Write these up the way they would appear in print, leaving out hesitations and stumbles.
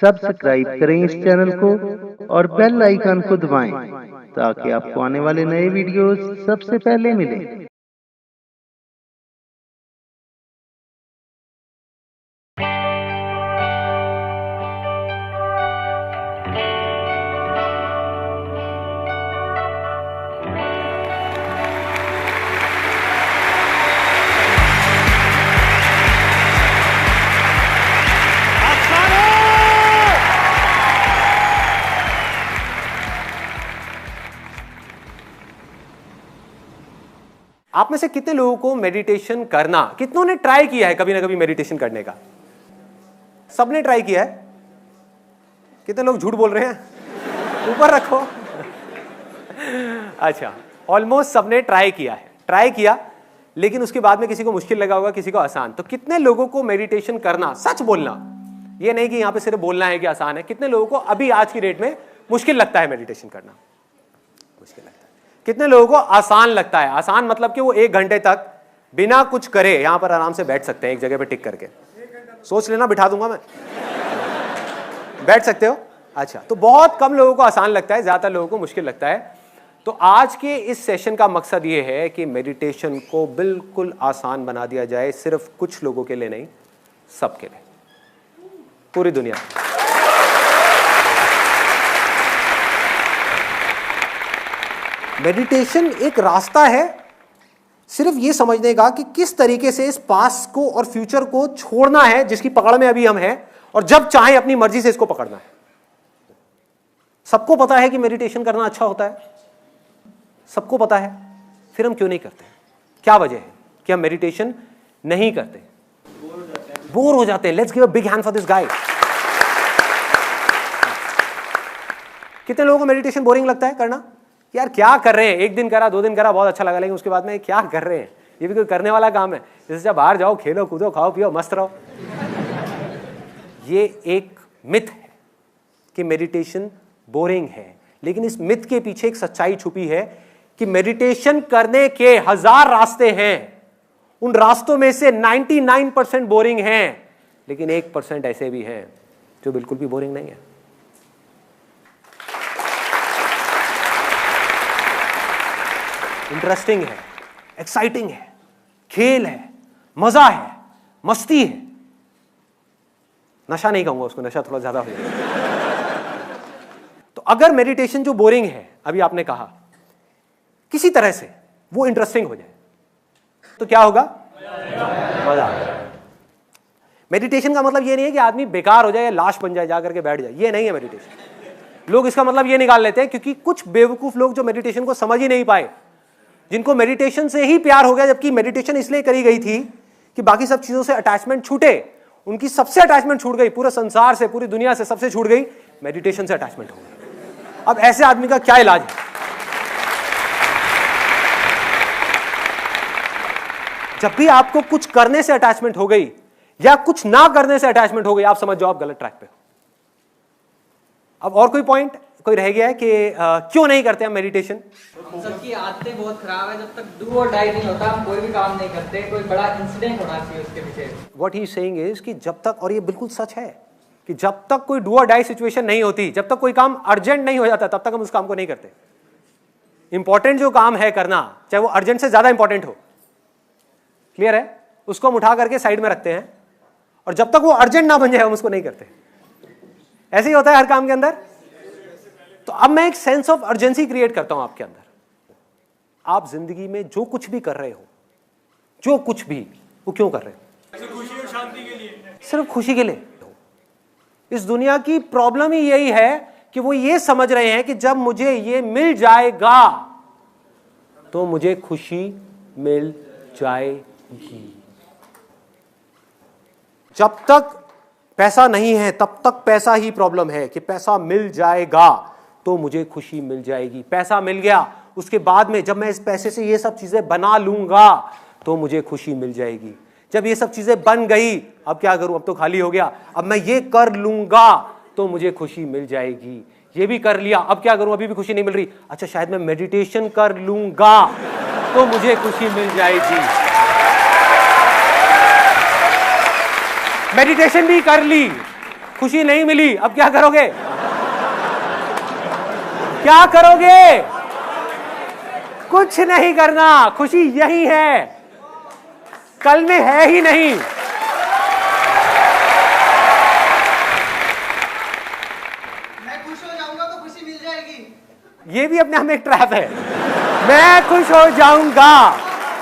Subscribe करें इस channel को और बेल आइकन को दबाएं ताकि आपको आने वाले नए वीडियोस सबसे पहले मिलें। आप में से कितने लोगों को मेडिटेशन करना, कितनों ने ट्राई किया है कभी ना कभी मेडिटेशन करने का? सबने ट्राई किया है? कितने लोग झूठ बोल रहे हैं? ऊपर रखो। अच्छा, ऑलमोस्ट सबने ट्राई किया है। ट्राई किया लेकिन उसके बाद में किसी को मुश्किल लगा होगा, किसी को आसान। तो कितने लोगों को मेडिटेशन करना, सच बोलना, ये नहीं कि यहां पे सिर्फ बोलना है कि आसान है, कितने लोगों को अभी आज की डेट में मुश्किल लगता है मेडिटेशन करना? मुश्किल लगता है। कितने लोगों को आसान लगता है? आसान मतलब कि वो 1 घंटे तक बिना कुछ करे यहां पर आराम से बैठ सकते हैं, एक जगह पे टिक करके। सोच लेना, बिठा दूंगा मैं। बैठ सकते हो? अच्छा, तो बहुत कम लोगों को आसान लगता है, ज्यादातर लोगों को मुश्किल लगता है। तो आज के इस सेशन का मकसद ये है कि मेडिटेशन को बिल्कुल आसान बना दिया जाए, सिर्फ कुछ लोगों के लिए नहीं, सबके लिए, पूरी दुनिया। मेडिटेशन एक रास्ता है सिर्फ ये समझने का कि किस तरीके से इस पास्ट को और फ्यूचर को छोड़ना है जिसकी पकड़ में अभी हम हैं, और जब चाहे अपनी मर्जी से इसको पकड़ना है। सबको पता है कि मेडिटेशन करना अच्छा होता है, सबको पता है, फिर हम क्यों नहीं करते? क्या वजह है कि हम मेडिटेशन नहीं करते? बोर हो जाते हैं। Let's give a big hand for this guy. कितने लोगों को मेडिटेशन बोरिंग लगता है करना? यार क्या कर रहे हैं, 1 दिन करा, 2 दिन करा, बहुत अच्छा लगा, लेकिन उसके बाद में क्या कर रहे हैं? ये भी कोई करने वाला काम है? जैसे जब बाहर जाओ, खेलो कूदो, खाओ पियो, मस्त रहो। ये एक मिथ है कि मेडिटेशन बोरिंग है, लेकिन इस मिथ के पीछे एक सच्चाई छुपी है कि मेडिटेशन करने के 1000 रास्ते हैं, उन रास्तों में से 99% बोरिंग हैं, लेकिन 1% ऐसे भी हैं जो बिल्कुल भी बोरिंग नहीं है। इंटरेस्टिंग है, एक्साइटिंग है, खेल है, मजा है, मस्ती है। नशा नहीं कहूंगा उसको, नशा थोड़ा ज्यादा हो जाएगा। तो अगर मेडिटेशन जो बोरिंग है, अभी आपने कहा, किसी तरह से वो इंटरेस्टिंग हो जाए तो क्या होगा? मजा। मेडिटेशन का मतलब ये नहीं है कि आदमी बेकार हो जाए या लाश बन जाए, जाकर के बैठ जाए, ये नहीं है मेडिटेशन। लोग इसका मतलब ये निकाल लेते हैं, क्योंकि कुछ बेवकूफ लोग जो मेडिटेशन को समझ ही नहीं पाए, जिनको मेडिटेशन से ही प्यार हो गया, जबकि मेडिटेशन इसलिए करी गई थी कि बाकी सब चीजों से अटैचमेंट छूटे, उनकी सबसे अटैचमेंट छूट गई, पूरे संसार से, पूरी दुनिया से सबसे छूट गई, मेडिटेशन से अटैचमेंट हो गई। अब ऐसे आदमी का क्या इलाज है? जब भी आपको कुछ करने से अटैचमेंट हो गई या कुछ ना करने से अटैचमेंट हो गई, आप समझ जाओ आप गलत ट्रैक पे हो। अब और कोई पॉइंट कोई रह गया है कि क्यों नहीं करते हम मेडिटेशन? सबकी आदतें बहुत खराब है। जब तक डू और डाई नहीं होता हम कोई भी काम नहीं करते। कोई बड़ा इंसिडेंट होना चाहिए उसके पीछे। What he is saying is कि जब तक, और ये बिल्कुल सच है, कि जब तक कोई डू और डाई सिचुएशन नहीं होती, जब तक कोई काम अर्जेंट नहीं हो जाता, तब तक हम उस काम को नहीं करते। इंपॉर्टेंट जो काम है करना, चाहे वो अर्जेंट से ज्यादा इंपॉर्टेंट हो, क्लियर है, उसको हम उठा करके साइड में रखते हैं, और जब तक वो अर्जेंट ना बन जाए हम उसको नहीं करते। ऐसे ही होता है हर काम के अंदर। तो अब मैं एक सेंस ऑफ अर्जेंसी क्रिएट करता हूं आपके अंदर। आप जिंदगी में जो कुछ भी कर रहे हो, जो कुछ भी, वो क्यों कर रहे हो? खुशी और शांति के लिए, सिर्फ खुशी के लिए। इस दुनिया की प्रॉब्लम ही यही है कि वो ये समझ रहे हैं कि जब मुझे ये मिल जाएगा तो मुझे खुशी मिल जाएगी। जब तक पैसा नहीं है तब तक पैसा ही प्रॉब्लम है, कि पैसा मिल जाएगा तो मुझे खुशी मिल जाएगी। पैसा मिल गया, उसके बाद में जब मैं इस पैसे से ये सब चीजें बना लूंगा तो मुझे खुशी मिल जाएगी। जब ये सब चीजें बन गई, अब क्या करूं, अब तो खाली हो गया, अब मैं ये कर लूंगा तो मुझे खुशी मिल जाएगी। ये भी कर लिया, अब क्या करूं, अभी भी खुशी नहीं मिल रही, अच्छा शायद मैं मेडिटेशन कर लूंगा तो मुझे खुशी मिल जाएगी। मेडिटेशन भी कर ली, खुशी नहीं मिली, अब क्या करोगे? क्या करोगे? कुछ नहीं करना, खुशी यही है, कल में है ही नहीं। मैं खुश हो जाऊंगा तो खुशी मिल जाएगी। ये भी अपने आप में एक ट्रैप है। मैं खुश हो जाऊंगा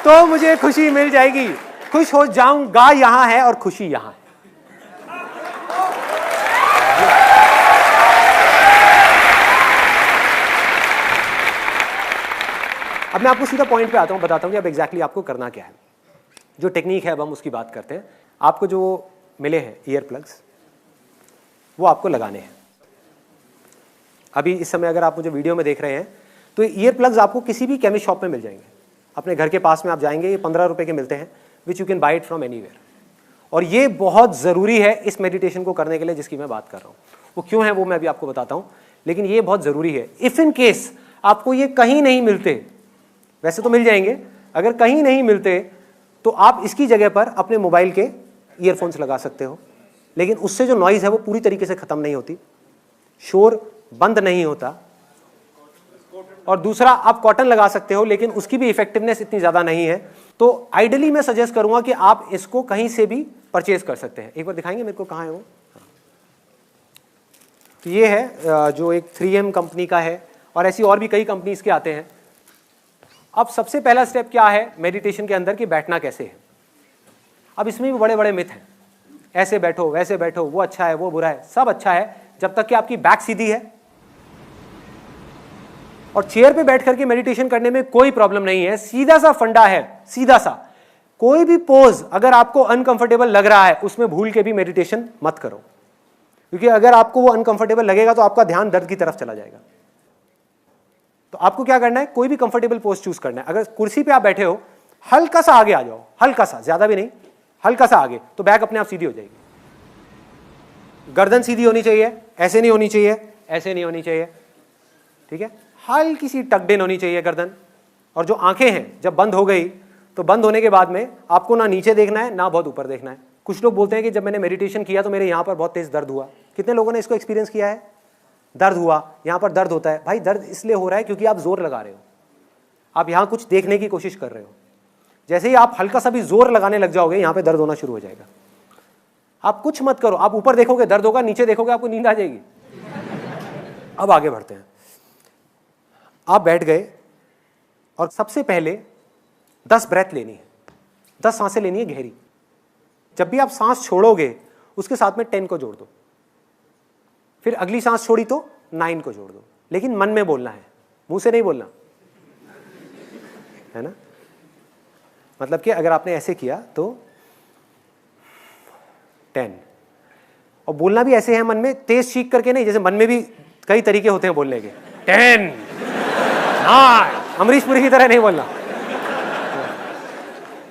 तो मुझे खुशी मिल जाएगी। खुश हो जाऊंगा यहां है और खुशी यहां है। अब मैं आपको सीधा पॉइंट पे आता हूं, बताता हूं कि अब एग्जैक्टली आपको करना क्या है। जो टेक्निक है अब हम उसकी बात करते हैं। आपको जो मिले हैं ईयर प्लग्स, वो आपको लगाने हैं। अभी इस समय अगर आप मुझे वीडियो में देख रहे हैं तो ईयर प्लग्स आपको किसी भी केमिस्ट शॉप में मिल जाएंगे। अपने घर के पास में आप जाएंगे, ये 15 रुपए के मिलते हैं, which you can buy it from anywhere. और ये बहुत ज़रूरी है इस मेडिटेशन को करने के लिए जिसकी मैं बात कर रहा हूँ। वो क्यों है वो मैं अभी आपको बताता हूँ, लेकिन ये बहुत ज़रूरी है। इफ़ इन केस आपको ये कहीं नहीं मिलते, वैसे तो मिल जाएंगे, अगर कहीं नहीं मिलते तो आप इसकी जगह पर अपने मोबाइल के ईयरफोन्स लगा सकते हो, लेकिन उससे जो नॉइज़ है वो पूरी तरीके से ख़त्म नहीं होती, शोर बंद नहीं होता। और दूसरा, आप कॉटन लगा सकते हो, लेकिन उसकी भी इफेक्टिवनेस इतनी ज़्यादा नहीं है। तो आइडियली मैं सजेस्ट करूंगा कि आप इसको कहीं से भी परचेज कर सकते हैं। एक बार दिखाएंगे मेरे को, कहाँ है वो? तो ये है जो एक 3M कंपनी का है, और ऐसी और भी कई कंपनीज के आते हैं। अब सबसे पहला स्टेप क्या है मेडिटेशन के अंदर कि बैठना कैसे है। अब इसमें भी बड़े बड़े मिथ हैं, ऐसे बैठो वैसे बैठो, वो अच्छा है वो बुरा है। सब अच्छा है जब तक कि आपकी बैक सीधी है और चेयर पे बैठ करके मेडिटेशन करने में कोई प्रॉब्लम नहीं है। सीधा सा फंडा है, सीधा सा। कोई भी पोज अगर आपको अनकंफर्टेबल लग रहा है उसमें भूल के भी मेडिटेशन मत करो, क्योंकि अगर आपको वो अनकंफर्टेबल लगेगा तो आपका ध्यान दर्द की तरफ चला जाएगा। तो आपको क्या करना है, कोई भी कंफर्टेबल पोज चूज करना है। अगर कुर्सी पे आप बैठे हो, हल्का सा आगे आ जाओ, हल्का सा, ज्यादा भी नहीं, हल्का सा आगे, तो बैक अपने आप सीधी हो जाएगी। गर्दन सीधी होनी चाहिए, ऐसे नहीं होनी चाहिए, ऐसे नहीं होनी चाहिए, ठीक है। हल्की सी टक्ड इन होनी चाहिए गर्दन। और जो आंखें हैं जब बंद हो गई तो बंद होने के बाद में आपको ना नीचे देखना है ना बहुत ऊपर देखना है। कुछ लोग बोलते हैं कि जब मैंने मेडिटेशन किया तो मेरे यहाँ पर बहुत तेज दर्द हुआ। कितने लोगों ने इसको एक्सपीरियंस किया है? दर्द हुआ, यहाँ पर दर्द होता है। भाई दर्द इसलिए हो रहा है क्योंकि आप जोर लगा रहे हो, आप यहाँ कुछ देखने की कोशिश कर रहे हो। जैसे ही आप हल्का सा भी जोर लगाने लग जाओगे यहाँ पे दर्द होना शुरू हो जाएगा। आप कुछ मत करो, आप ऊपर देखोगे दर्द होगा, नीचे देखोगे आपको नींद आ जाएगी। अब आगे बढ़ते हैं। आप बैठ गए और सबसे पहले 10 ब्रेथ लेनी है, 10 सांसें लेनी है गहरी। जब भी आप सांस छोड़ोगे उसके साथ में 10 को जोड़ दो, फिर अगली सांस छोड़ी तो 9 को जोड़ दो, लेकिन मन में बोलना है, मुंह से नहीं बोलना है ना। मतलब कि अगर आपने ऐसे किया तो 10, और बोलना भी ऐसे है मन में, तेज चीख करके नहीं, जैसे मन में भी कई तरीके होते हैं बोलने के। 10 9, अमरीश पुरी की तरह नहीं बोलना,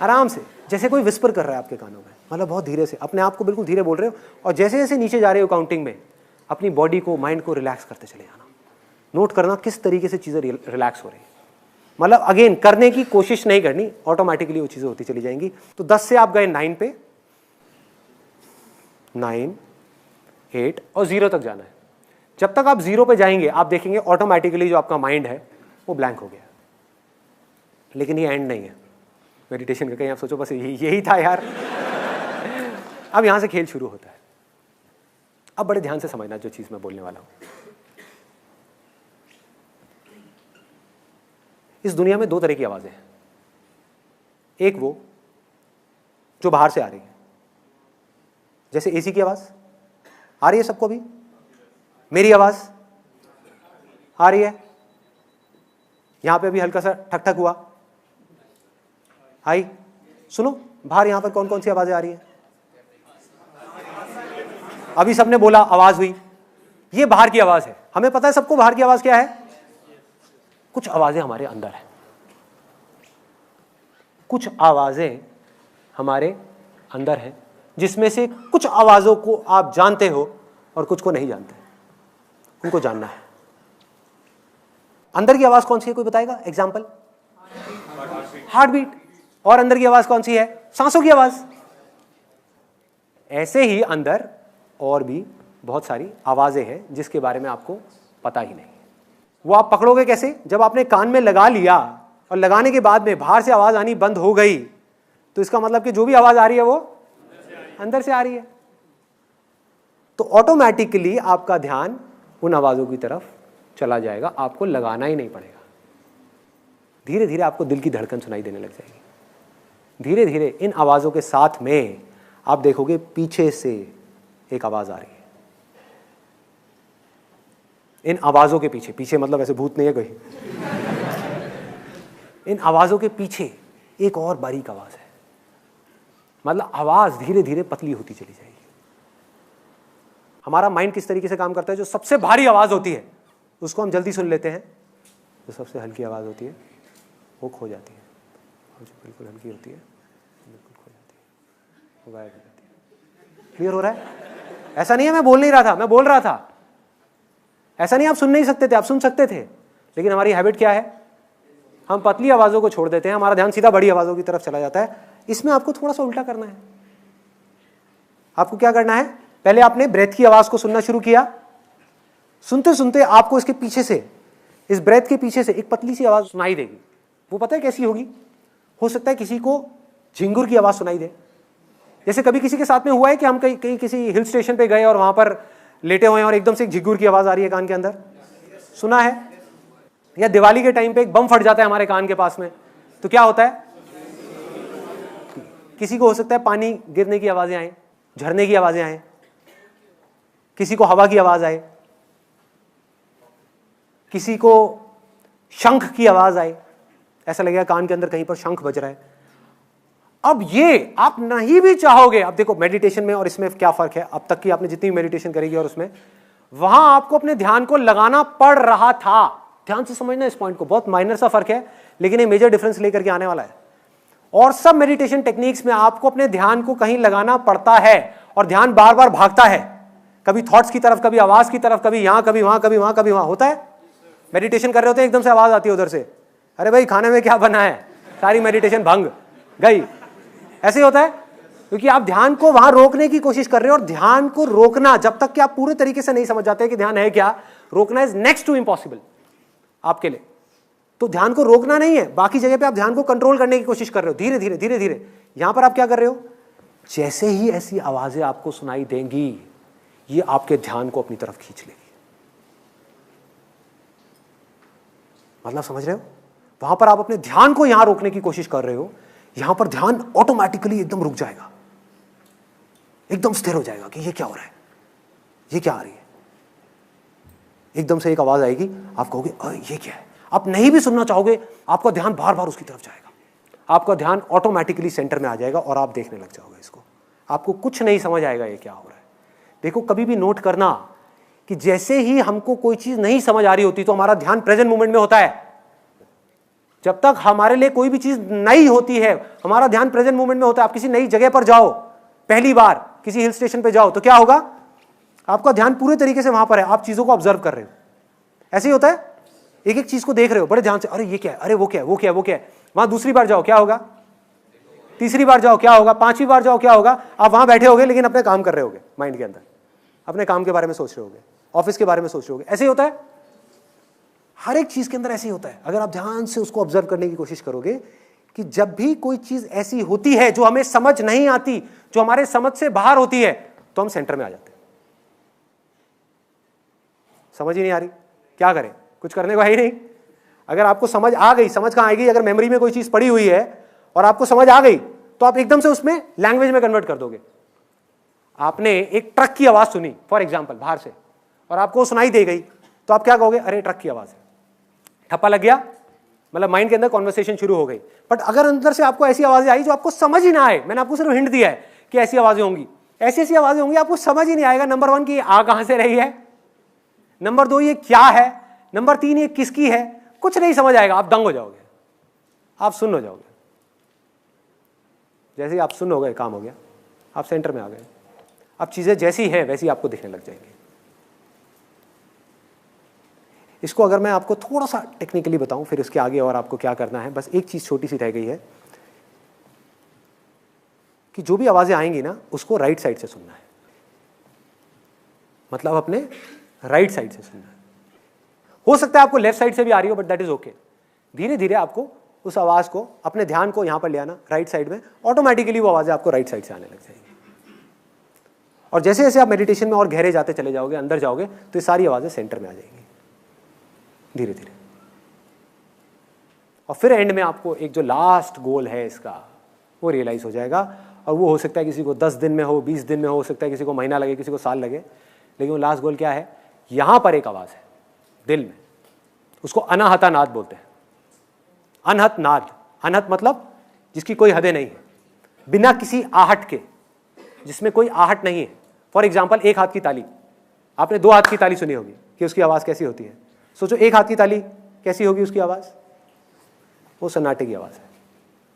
आराम से, जैसे कोई विस्पर कर रहा है आपके कानों में, मतलब बहुत धीरे से, अपने आप को बिल्कुल धीरे बोल रहे हो। और जैसे जैसे नीचे जा रहे हो काउंटिंग में, अपनी बॉडी को, माइंड को रिलैक्स करते चले जाना। नोट करना किस तरीके से चीज़ें रिलैक्स हो रही है। मतलब अगेन करने की कोशिश नहीं करनी, ऑटोमेटिकली वो चीज़ें होती चली जाएंगी। तो 10 से आप गए 9 पे, 9, 8 और 0 तक जाना है। जब तक आप 0 पे जाएंगे आप देखेंगे ऑटोमेटिकली जो आपका माइंड है वो ब्लैंक हो गया। लेकिन ये एंड नहीं है मेडिटेशन का। कहीं आप सोचो बस यही था यार। अब यहां से खेल शुरू होता है। अब बड़े ध्यान से समझना जो चीज मैं बोलने वाला हूं। इस दुनिया में 2 तरह की आवाजें हैं। एक वो जो बाहर से आ रही है, जैसे एसी की आवाज आ रही है सबको, भी मेरी आवाज आ रही है, यहां पे भी हल्का सा ठक ठक हुआ, आई। सुनो बाहर यहां पर कौन कौन सी आवाजें आ रही है? अभी सबने बोला आवाज हुई, ये बाहर की आवाज है। हमें पता है सबको बाहर की आवाज क्या है। कुछ आवाजें हमारे अंदर है, कुछ आवाजें हमारे अंदर हैं, जिसमें से कुछ आवाजों को आप जानते हो और कुछ को नहीं जानते। उनको जानना है। अंदर की आवाज कौन सी है, कोई बताएगा? Example, heart beat. और अंदर की आवाज कौन सी है? सांसों की आवाज। ऐसे ही अंदर और भी बहुत सारी आवाज़ें हैं जिसके बारे में आपको पता ही नहीं। वो आप पकड़ोगे कैसे? जब आपने कान में लगा लिया और लगाने के बाद में बाहर से आवाज़ आनी बंद हो गई, तो इसका मतलब कि जो भी आवाज़ आ रही है वो अंदर से आ रही है। तो ऑटोमेटिकली आपका ध्यान उन आवाज़ों की तरफ चला जाएगा, आपको लगाना ही नहीं पड़ेगा। धीरे धीरे आपको दिल की धड़कन सुनाई देने लग जाएगी। धीरे धीरे इन आवाज़ों के साथ में आप देखोगे पीछे से एक आवाज़ आ रही है। इन आवाज़ों के पीछे, पीछे मतलब ऐसे भूत नहीं है कोई, इन आवाज़ों के पीछे एक और बारीक आवाज़ है। मतलब आवाज़ धीरे धीरे पतली होती चली जाएगी। हमारा माइंड किस तरीके से काम करता है? जो सबसे भारी आवाज़ होती है उसको हम जल्दी सुन लेते हैं, जो सबसे हल्की आवाज़ होती है वो खो जाती है, और जो बिल्कुल हल्की होती है बिल्कुल खो जाती है, वो गायब हो जाती है। क्लियर हो रहा है? ऐसा नहीं है मैं बोल नहीं रहा था, मैं बोल रहा था। ऐसा नहीं आप सुन नहीं सकते थे, आप सुन सकते थे, लेकिन हमारी हैबिट क्या है? हम पतली आवाज़ों को छोड़ देते हैं, हमारा ध्यान सीधा बड़ी आवाज़ों की तरफ चला जाता है। इसमें आपको थोड़ा सा उल्टा करना है। आपको क्या करना है? पहले आपने ब्रेथ की आवाज़ को सुनना शुरू किया, सुनते सुनते आपको इसके पीछे से, इस ब्रेथ के पीछे से एक पतली सी आवाज़ सुनाई देगी। वो पता है कैसी होगी? हो सकता है किसी को झिंगुर की आवाज़ सुनाई दे। जैसे कभी किसी के साथ में हुआ है कि हम कहीं किसी हिल स्टेशन पे गए और वहाँ पर लेटे हुए हैं और एकदम से एक झिंगुर की आवाज़ आ रही है कान के अंदर, सुना है? या दिवाली के टाइम पे एक बम फट जाता है हमारे कान के पास में, तो क्या होता है? किसी को हो सकता है पानी गिरने की आवाज़ें आए, झरने की आवाज़ें आए, किसी को हवा की आवाज़ आए, किसी को शंख की आवाज़ आए, ऐसा लगेगा कान के अंदर कहीं पर शंख बज रहा है। अब ये आप नहीं भी चाहोगे, अब देखो मेडिटेशन में और इसमें क्या फर्क है? अब तक की आपने जितनी मेडिटेशन करेगी और उसमें, वहां आपको अपने ध्यान को लगाना पड़ रहा था। ध्यान से समझना इस पॉइंट को, बहुत माइनर सा फर्क है लेकिन ये मेजर डिफरेंस लेकर के आने वाला है। और सब मेडिटेशन टेक्निक्स में आपको अपने ध्यान को कहीं लगाना पड़ता है और ध्यान बार बार भागता है, कभी थॉट्स की तरफ, कभी आवाज की तरफ, कभी यहां कभी वहां, कभी वहां कभी वहां होता है। मेडिटेशन कर रहे होते हैं, एकदम से आवाज आती है उधर से, अरे भाई खाने में क्या बना है, सारी मेडिटेशन भंग गई। ऐसे ही होता है क्योंकि आप ध्यान को वहां रोकने की कोशिश कर रहे हो, और ध्यान को रोकना जब तक कि आप पूरे तरीके से नहीं समझ जाते कि ध्यान है क्या, रोकना इज नेक्स्ट टू इम्पॉसिबल आपके लिए। तो ध्यान को रोकना नहीं है, बाकी जगह पे आप ध्यान को कंट्रोल करने की कोशिश कर रहे हो, धीरे धीरे धीरे धीरे। यहां पर आप क्या कर रहे हो? जैसे ही ऐसी आवाजें आपको सुनाई देंगी, ये आपके ध्यान को अपनी तरफ खींच लेगी। मतलब समझ रहे हो? वहां पर आप अपने ध्यान को यहां रोकने की कोशिश कर रहे हो, यहां पर ध्यान ऑटोमेटिकली एकदम रुक जाएगा, एकदम स्थिर हो जाएगा कि ये क्या हो रहा है, ये क्या आ रही है। एकदम से एक आवाज आएगी, आप कहोगे ये क्या है। आप नहीं भी सुनना चाहोगे, आपका ध्यान बार बार उसकी तरफ जाएगा, आपका ध्यान ऑटोमेटिकली सेंटर में आ जाएगा और आप देखने लग जाओगे इसको। आपको कुछ नहीं समझ आएगा ये क्या हो रहा है। देखो कभी भी नोट करना कि जैसे ही हमको कोई चीज नहीं समझ आ रही होती तो हमारा ध्यान प्रेजेंट मोमेंट में होता है। जब तक हमारे लिए कोई भी चीज नई होती है, हमारा ध्यान प्रेजेंट मोमेंट में होता है। आप किसी नई जगह पर जाओ, पहली बार किसी हिल स्टेशन पे जाओ, तो क्या होगा? आपका ध्यान पूरे तरीके से वहां पर है, आप चीजों को ऑब्जर्व कर रहे हो। ऐसे ही होता है, एक एक चीज को देख रहे हो बड़े ध्यान से, अरे ये क्या है, अरे वो क्या है, वो क्या है, वो क्या है। वहां दूसरी बार जाओ क्या होगा, तीसरी बार जाओ क्या होगा, पांचवी बार जाओ क्या होगा। आप वहां बैठे होगे लेकिन अपने काम कर रहे होगे, माइंड के अंदर अपने काम के बारे में सोच रहे होगे, ऑफिस के बारे में सोच रहे होगे। ऐसे ही होता है, हर एक चीज के अंदर ऐसे ही होता है। अगर आप ध्यान से उसको ऑब्जर्व करने की कोशिश करोगे कि जब भी कोई चीज ऐसी होती है जो हमें समझ नहीं आती, जो हमारे समझ से बाहर होती है, तो हम सेंटर में आ जाते हैं। समझ ही नहीं आ रही, क्या करें? कुछ करने को है ही नहीं। अगर आपको समझ आ गई, समझ कहां आएगी? अगर मेमोरी में कोई चीज पड़ी हुई है और आपको समझ आ गई, तो आप एकदम से उसमें लैंग्वेज में कन्वर्ट कर दोगे। आपने एक ट्रक की आवाज सुनी फॉर एग्जाम्पल बाहर से, और आपको सुनाई दे गई, तो आप क्या कहोगे? अरे ट्रक की आवाज है, ठप्पा लग गया, मतलब माइंड के अंदर कॉन्वर्सेशन शुरू हो गई। बट अगर अंदर से आपको ऐसी आवाजें आई जो आपको समझ ही ना आए, मैंने आपको सिर्फ हिंट दिया है कि ऐसी आवाजें होंगी, ऐसी ऐसी आवाजें होंगी, आपको समझ ही नहीं आएगा। नंबर 1 की आ कहां से रही है, नंबर 2 ये क्या है, नंबर 3 ये किसकी है, कुछ नहीं समझ आएगा। आप दंग हो जाओगे, आप सुन्न हो जाओगे। जैसे ही आप सुन्न हो गए, काम हो गया, आप सेंटर में आ गए। अब चीजें जैसी है वैसी आपको दिखने लग जाएंगी। इसको अगर मैं आपको थोड़ा सा टेक्निकली बताऊं, फिर इसके आगे और आपको क्या करना है, बस एक चीज छोटी सी रह गई है कि जो भी आवाजें आएंगी ना, उसको राइट साइड से सुनना है। मतलब अपने राइट साइड से सुनना है। हो सकता है आपको लेफ्ट साइड से भी आ रही हो, बट दैट इज ओके। धीरे धीरे आपको उस आवाज को, अपने ध्यान को यहां पर ले आना राइट साइड में, ऑटोमेटिकली वो आवाजें आपको राइट साइड से आने लग जाएगी। और जैसे जैसे आप मेडिटेशन में और गहरे जाते चले जाओगे, अंदर जाओगे, तो ये सारी आवाजें सेंटर में आ जाएंगी धीरे धीरे। और फिर एंड में आपको एक जो लास्ट गोल है इसका, वो रियलाइज हो जाएगा। और वो हो सकता है किसी को 10 दिन में हो, 20 दिन में हो सकता है किसी को महीना लगे, किसी को साल लगे, लेकिन वो लास्ट गोल क्या है? यहां पर एक आवाज है दिल में, उसको अनाहता नाद बोलते हैं। अनहत नाद, अनहत मतलब जिसकी कोई हदें नहीं है, बिना किसी आहट के, जिसमें कोई आहट नहीं है। फॉर एग्जाम्पल, एक हाथ की ताली, आपने 2 हाथ की ताली सुनी होगी कि उसकी आवाज कैसी होती है। सोचो एक हाथ की ताली कैसी होगी उसकी आवाज? वो सन्नाटे की आवाज है।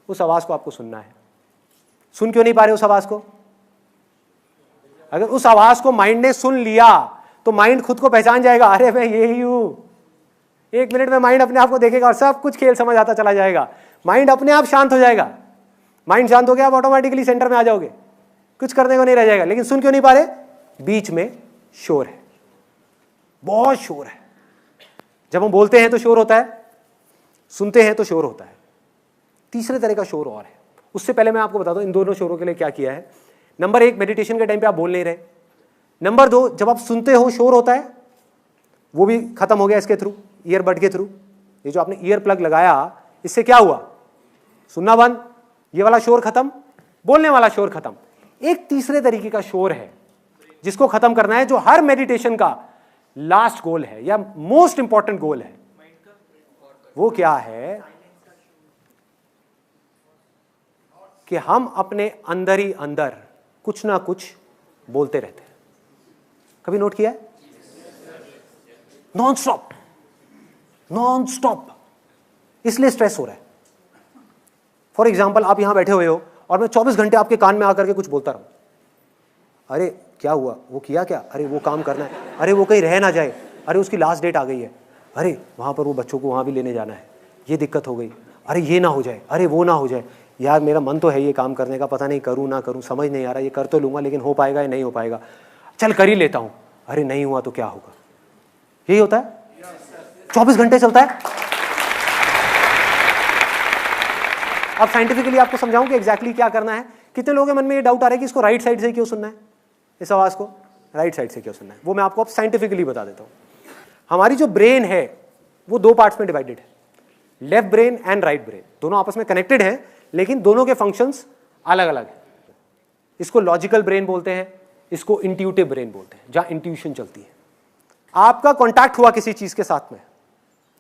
उस आवाज को आपको सुनना है। सुन क्यों नहीं पा रहे उस आवाज को? अगर उस आवाज को माइंड ने सुन लिया तो माइंड खुद को पहचान जाएगा, अरे मैं यही हूं। 1 मिनट में माइंड अपने आप को देखेगा और सब कुछ खेल समझ आता चला जाएगा। माइंड अपने आप शांत हो जाएगा। माइंड शांत हो गया, आप ऑटोमेटिकली सेंटर में आ जाओगे, कुछ करने को नहीं रह जाएगा। लेकिन सुन क्यों नहीं पा रहे? बीच में शोर है, बहुत शोर है। जब हम बोलते हैं तो शोर होता है, सुनते हैं तो शोर होता है। तीसरे तरह का शोर और है। उससे पहले मैं आपको बता दूं इन दोनों शोरों के लिए क्या किया है। नंबर 1, मेडिटेशन के टाइम पे आप बोल नहीं रहे। नंबर 2, जब आप सुनते हो शोर होता है, वो भी खत्म हो गया इसके थ्रू, ईयरबड के थ्रू। ये जो आपने ईयर प्लग लगाया, इससे क्या हुआ? सुनना बंद, ये वाला शोर खत्म, बोलने वाला शोर खत्म। एक तीसरे तरीके का शोर है जिसको खत्म करना है, जो हर मेडिटेशन का लास्ट गोल है या मोस्ट इंपॉर्टेंट गोल है। वो क्या है कि हम अपने अंदर ही अंदर कुछ ना कुछ बोलते रहते हैं। कभी नोट किया है? Non stop, non stop. इसलिए स्ट्रेस हो रहा है। फॉर एग्जाम्पल, आप यहां बैठे हुए हो और मैं 24 घंटे आपके कान में आकर के कुछ बोलता रहूं। अरे क्या हुआ? वो किया क्या? अरे वो काम करना है, अरे वो कहीं रह ना जाए, अरे उसकी लास्ट डेट आ गई है, अरे वहां पर वो बच्चों को वहां भी लेने जाना है, ये दिक्कत हो गई, अरे ये ना हो जाए, अरे वो ना हो जाए। यार मेरा मन तो है ये काम करने का, पता नहीं करूं ना करूं, समझ नहीं आ रहा। ये कर तो लूंगा लेकिन हो पाएगा या नहीं हो पाएगा, चल कर ही लेता हूं। अरे नहीं हुआ तो क्या होगा? यही होता है, 24 घंटे चलता है। अब साइंटिफिकली आपको समझाऊं कि एग्जैक्टली क्या करना है। कितने लोगों के मन में ये डाउट आ रहा है कि इसको राइट साइड से क्यों सुनना है, इस आवाज को राइट साइड से क्यों सुनना है? वो मैं आपको अब साइंटिफिकली बता देता हूं। हमारी जो ब्रेन है वो 2 पार्ट्स में डिवाइडेड है, left brain and right brain. दोनों आपस में कनेक्टेड हैं, लेकिन दोनों के फंक्शंस अलग अलग हैं। इसको लॉजिकल ब्रेन बोलते हैं, इसको इंट्यूटिव ब्रेन बोलते हैं, जहां इंट्यूशन चलती है। आपका कॉन्टैक्ट हुआ किसी चीज के साथ में,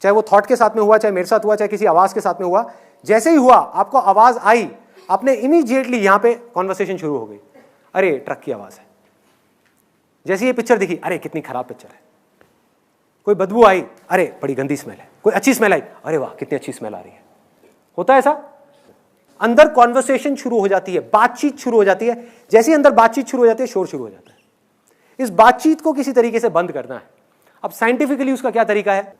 चाहे वो थॉट के साथ में हुआ, चाहे मेरे साथ हुआ, चाहे किसी आवाज के साथ में हुआ। जैसे ही हुआ, आपको आवाज आई, आपने इमीडिएटली यहां पे कॉन्वर्सेशन शुरू हो गई। अरे ट्रक की आवाज है। जैसे ये पिक्चर दिखी, अरे कितनी खराब पिक्चर है। कोई बदबू आई, अरे बड़ी गंदी स्मेल है। कोई अच्छी स्मेल आई, अरे वाह कितनी अच्छी स्मेल आ रही है। होता है ऐसा? अंदर कॉन्वर्सेशन शुरू हो जाती है, बातचीत शुरू हो जाती है। जैसे ही अंदर बातचीत शुरू हो जाती है, शोर शुरू हो जाता है। इस बातचीत को किसी तरीके से बंद करना है। अब साइंटिफिकली उसका क्या तरीका है?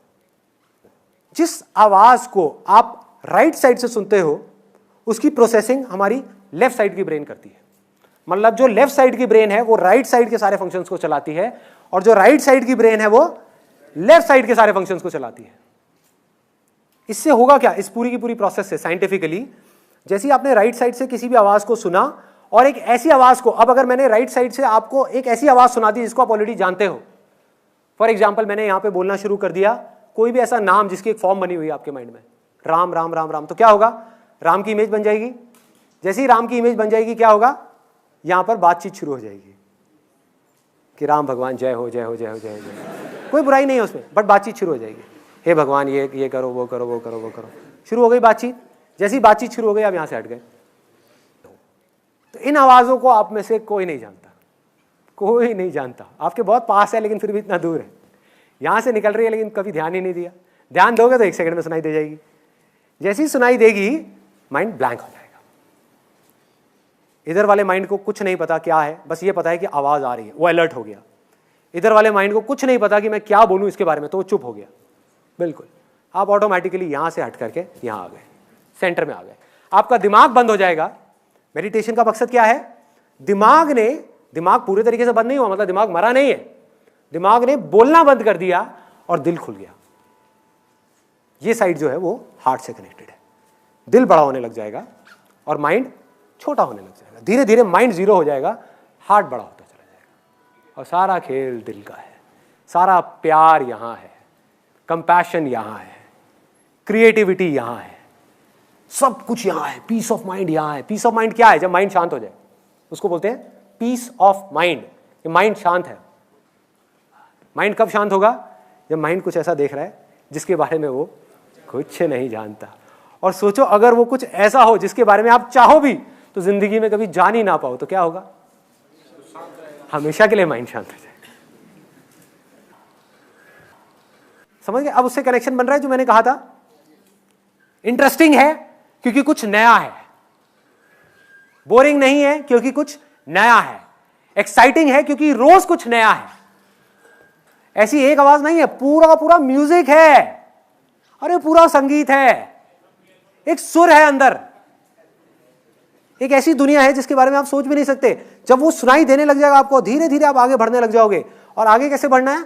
जिस आवाज को आप राइट साइड से सुनते हो, उसकी प्रोसेसिंग हमारी लेफ्ट साइड की ब्रेन करती है। मतलब जो लेफ्ट साइड की ब्रेन है वो राइट साइड के सारे फंक्शंस को चलाती है, और जो राइट साइड की ब्रेन है वो लेफ्ट साइड के सारे फंक्शंस को चलाती है। इससे होगा क्या? इस पूरी की पूरी प्रोसेस से साइंटिफिकली, जैसे ही आपने राइट साइड से किसी भी आवाज को सुना और एक ऐसी आवाज को, अब अगर मैंने राइट साइड से आपको एक ऐसी आवाज सुना दी जिसको आप ऑलरेडी जानते हो, फॉर एग्जाम्पल मैंने यहां पे बोलना शुरू कर दिया कोई भी ऐसा नाम जिसकी एक फॉर्म बनी हुई है आपके माइंड में, राम राम राम राम, तो क्या होगा? राम की इमेज बन जाएगी। जैसे ही राम की इमेज बन जाएगी, क्या होगा? यहां पर बातचीत शुरू हो जाएगी कि राम भगवान जय हो जय हो जय हो जय हो जय। कोई बुराई नहीं है उसमें, बट बातचीत शुरू हो जाएगी। हे भगवान ये करो वो करो वो करो वो करो, शुरू हो गई बातचीत। जैसी बातचीत शुरू हो गई, आप यहां से हट गए। तो इन आवाजों को आप में से कोई नहीं जानता, कोई नहीं जानता। आपके बहुत पास है लेकिन फिर भी इतना दूर है। यहां से निकल रही है लेकिन कभी ध्यान ही नहीं दिया। ध्यान दोगे तो 1 सेकंड में सुनाई दे जाएगी। जैसी सुनाई देगी, माइंड ब्लैंक हो जाएगा। इधर वाले माइंड को कुछ नहीं पता क्या है, बस ये पता है कि आवाज आ रही है, वो अलर्ट हो गया। इधर वाले माइंड को कुछ नहीं पता कि मैं क्या बोलूं इसके बारे में, तो वो चुप हो गया। बिल्कुल, आप ऑटोमेटिकली यहां से हट करके यहां आ गए, सेंटर में आ गए। आपका दिमाग बंद हो जाएगा। मेडिटेशन का मकसद क्या है? दिमाग पूरे तरीके से बंद नहीं हुआ, मतलब दिमाग मरा नहीं है, दिमाग ने बोलना बंद कर दिया और दिल खुल गया। ये साइड जो है वो हार्ट से कनेक्टेड है। दिल बड़ा होने लग जाएगा और माइंड छोटा होने लग जाएगा। धीरे धीरे माइंड जीरो हो जाएगा, हार्ट बड़ा होता चला जाएगा। और सारा खेल दिल का है, सारा प्यार यहां है, कंपैशन यहां है, क्रिएटिविटी यहां है, सब कुछ यहां है, पीस ऑफ माइंड यहां है। पीस ऑफ माइंड क्या है? जब माइंड शांत हो जाए उसको बोलते हैं पीस ऑफ माइंड। ये माइंड शांत है। माइंड कब शांत होगा? जब माइंड कुछ ऐसा देख रहा है जिसके बारे में वो कुछ नहीं जानता। और सोचो अगर वो कुछ ऐसा हो जिसके बारे में आप चाहो भी तो जिंदगी में कभी जान ही ना पाओ, तो क्या होगा? हमेशा के लिए माइंड शांत हो जाएगा। समझ गए? अब उससे कनेक्शन बन रहा है जो मैंने कहा था। इंटरेस्टिंग है क्योंकि कुछ नया है, बोरिंग नहीं है क्योंकि कुछ नया है, एक्साइटिंग है क्योंकि रोज कुछ नया है। ऐसी एक आवाज नहीं है, पूरा का पूरा म्यूजिक है, अरे पूरा संगीत है, एक सुर है अंदर, एक ऐसी दुनिया है जिसके बारे में आप सोच भी नहीं सकते। जब वो सुनाई देने लग जाएगा आपको, धीरे धीरे आप आगे बढ़ने लग जाओगे। और आगे कैसे बढ़ना है?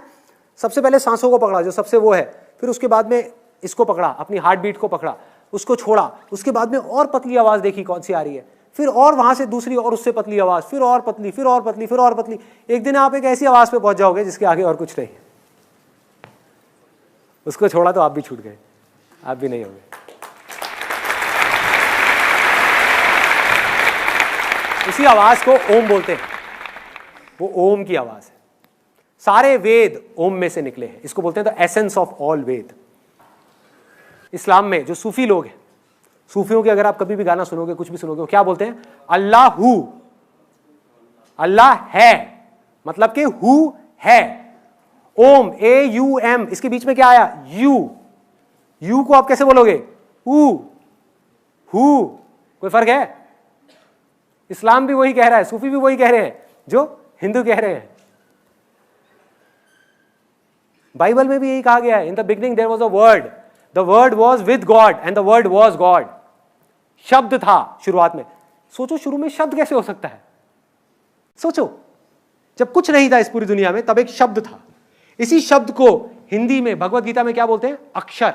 सबसे पहले सांसों को पकड़ा, जो सबसे वो है, फिर उसके बाद में इसको पकड़ा, अपनी हार्ट बीट को पकड़ा, उसको छोड़ा, उसके बाद में और पतली आवाज देखी कौन सी आ रही है, फिर और वहां से दूसरी और उससे पतली आवाज, फिर और पतली, फिर और पतली, फिर और पतली। एक दिन आप एक ऐसी आवाज पे पहुंच जाओगे जिसके आगे और कुछ नहीं है। उसको छोड़ा तो आप भी छूट गए, आप भी नहीं होंगे। उसी आवाज को ओम बोलते हैं, वो ओम की आवाज है। सारे वेद ओम में से निकले हैं, इसको बोलते हैं द एसेंस ऑफ ऑल वेद। इस्लाम में जो सूफी लोग हैं, सूफियों के अगर आप कभी भी गाना सुनोगे, कुछ भी सुनोगे, वो क्या बोलते हैं? अल्लाहू, अल्लाह है, मतलब कि हु है। ओम, AUM, इसके बीच में क्या आया? यू। यू को आप कैसे बोलोगे? हु। कोई फर्क है? इस्लाम भी वही कह रहा है, सूफी भी वही कह रहे हैं जो हिंदू कह रहे हैं। बाइबल में भी यही कहा गया है, in the beginning there was a word, the word was with God and the word was God. शब्द था शुरुआत में। सोचो शुरू में शब्द कैसे हो सकता है? सोचो, जब कुछ नहीं था इस पूरी दुनिया में, तब एक शब्द था। इसी शब्द को हिंदी में भगवत गीता में क्या बोलते हैं? अक्षर।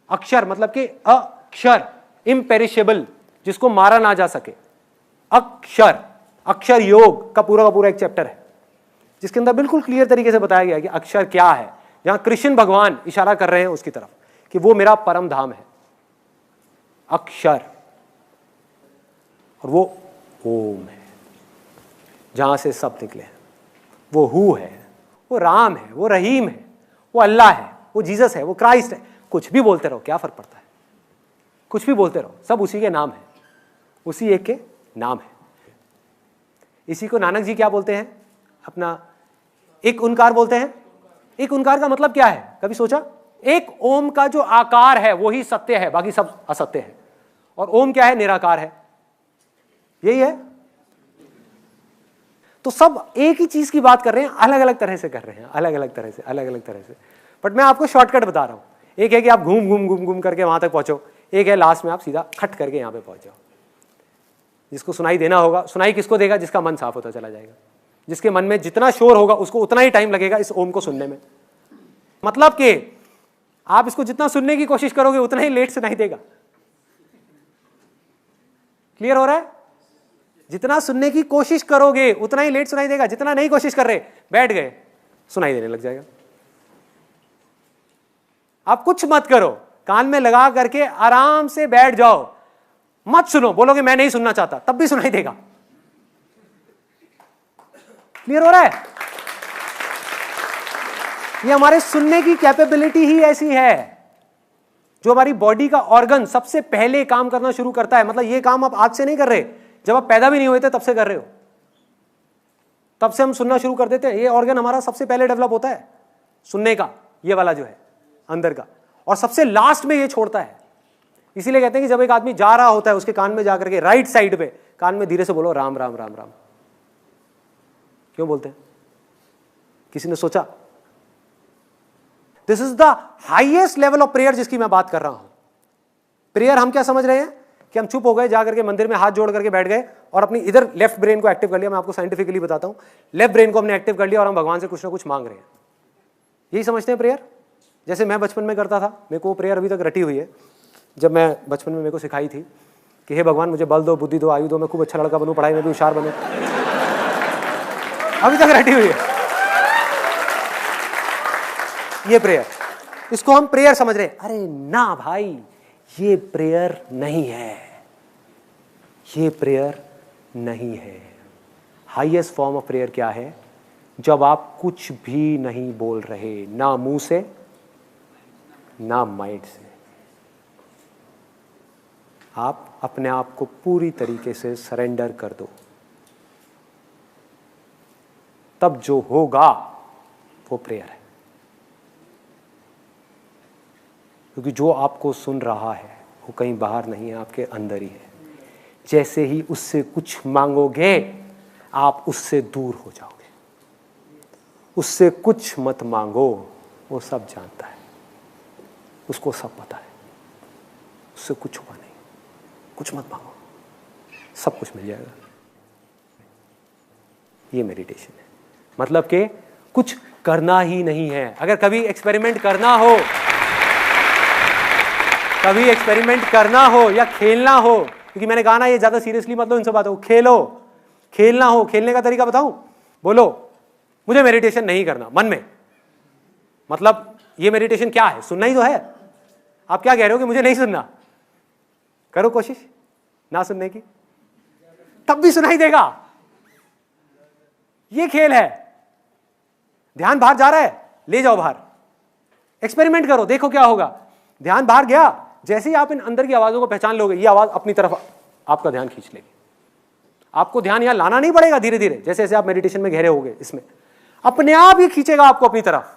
अक्षर मतलब कि अक्षर, इम्पेरिशेबल, जिसको मारा ना जा सके। अक्षर, अक्षर योग का पूरा एक चैप्टर है जिसके अंदर बिल्कुल क्लियर तरीके से बताया गया कि अक्षर क्या है। जहां कृष्ण भगवान इशारा कर रहे हैं उसकी तरफ कि वो मेरा परम धाम है, अक्षर। और वो ओम है, जहां से सब निकले हैं। वो हु है, वो राम है, वो रहीम है, वो अल्लाह है, वो जीसस है, वो क्राइस्ट है। कुछ भी बोलते रहो, क्या फर्क पड़ता है? कुछ भी बोलते रहो, सब उसी के नाम है, उसी एक के नाम है। इसी को नानक जी क्या बोलते हैं? अपना एक ओंकार बोलते हैं। एक ओंकार का मतलब क्या है? कभी सोचा? एक ओम का जो आकार है वही सत्य है, बाकी सब असत्य है। और ओम क्या है? निराकार है, यही है। तो सब एक ही चीज की बात कर रहे हैं, अलग अलग तरह से कर रहे हैं, अलग अलग तरह से। बट मैं आपको शॉर्टकट बता रहा हूं। एक है कि आप घूम करके वहां तक पहुंचो, एक है लास्ट में आप सीधा खट करके यहां पे पहुंच जाओ। जिसको सुनाई देना होगा, सुनाई किसको देगा? जिसका मन साफ होता चला जाएगा। जिसके मन में जितना शोर होगा उसको उतना ही टाइम लगेगा इस ओम को सुनने में। मतलब कि आप इसको जितना सुनने की कोशिश करोगे उतना ही लेट सुनाई देगा। क्लियर हो रहा है? जितना सुनने की कोशिश करोगे उतना ही लेट सुनाई देगा। जितना नहीं कोशिश कर रहे, बैठ गए, सुनाई देने लग जाएगा। आप कुछ मत करो, कान में लगा करके आराम से बैठ जाओ, मत सुनो। बोलोगे मैं नहीं सुनना चाहता, तब भी सुनाई देगा। क्लियर हो रहा है? ये हमारे सुनने की कैपेबिलिटी ही ऐसी है। जो हमारी बॉडी का ऑर्गन सबसे पहले काम करना शुरू करता है, मतलब ये काम आप आज से नहीं कर रहे, जब आप पैदा भी नहीं हुए थे तब से कर रहे हो। तब से हम सुनना शुरू कर देते हैं। ये ऑर्गन हमारा सबसे पहले डेवलप होता है सुनने का, ये वाला जो है अंदर का, और सबसे लास्ट में ये छोड़ता है। इसीलिए कहते हैं कि जब एक आदमी जा रहा होता है उसके कान में जाकर के राइट साइड पे कान में धीरे से बोलो राम राम राम राम। क्यों बोलते हैं? किसी ने सोचा? This is the highest level of prayer जिसकी मैं बात कर रहा हूं। प्रेयर हम क्या समझ रहे हैं कि हम चुप हो गए, जा करके मंदिर में हाथ जोड़ करके बैठ गए और अपनी इधर लेफ्ट ब्रेन को एक्टिव कर लिया। मैं आपको साइंटिफिकली बताता हूँ, लेफ्ट ब्रेन को हमने एक्टिव कर लिया और हम भगवान से कुछ ना कुछ मांग रहे हैं। यही समझते हैं प्रेयर। जैसे मैं बचपन में करता था, मेरे को प्रेयर अभी तक रटी हुई है। जब मैं बचपन में मेरे को सिखाई थी कि हे भगवान मुझे बल दो, बुद्धि दो, आयु दो, मैं खूब अच्छा लड़का बनूं, पढ़ाई में भी होशियार बनूं, अभी तक रटी हुई है ये प्रेयर। इसको हम प्रेयर समझ रहे हैं। अरे ना भाई, ये प्रेयर नहीं है, ये प्रेयर नहीं है। हाईएस्ट फॉर्म ऑफ प्रेयर क्या है? जब आप कुछ भी नहीं बोल रहे, ना मुंह से ना माइंड से, आप अपने आप को पूरी तरीके से सरेंडर कर दो, तब जो होगा वो प्रेयर है। क्योंकि जो आपको सुन रहा है वो कहीं बाहर नहीं है, आपके अंदर ही है। जैसे ही उससे कुछ मांगोगे आप उससे दूर हो जाओगे। उससे कुछ मत मांगो, वो सब जानता है, उसको सब पता है, उससे कुछ हुआ नहीं। कुछ मत मांगो, सब कुछ मिल जाएगा। ये मेडिटेशन है। मतलब कि कुछ करना ही नहीं है। अगर कभी एक्सपेरिमेंट करना हो, कभी एक्सपेरिमेंट करना हो या खेलना हो, क्योंकि मैंने कहा ना ये ज्यादा सीरियसली मत लो इन सब बातों को, खेलो, खेलना हो, खेलने का तरीका बताऊं? बोलो मुझे मेडिटेशन नहीं करना मन में। मतलब ये मेडिटेशन क्या है? सुनना ही तो है। आप क्या कह रहे हो कि मुझे नहीं सुनना? करो कोशिश ना सुनने की, तब भी सुनाई देगा। ये खेल है। ध्यान बाहर जा रहा है, ले जाओ बाहर, एक्सपेरिमेंट करो, देखो क्या होगा। ध्यान बाहर गया, जैसे ही आप इन अंदर की आवाजों को पहचान लोगे, ये आवाज अपनी तरफ आपका ध्यान खींच लेगी। आपको ध्यान यहां लाना नहीं पड़ेगा। धीरे धीरे जैसे जैसे आप मेडिटेशन में गहरे होगे, इसमें अपने आप ही खींचेगा आपको अपनी तरफ,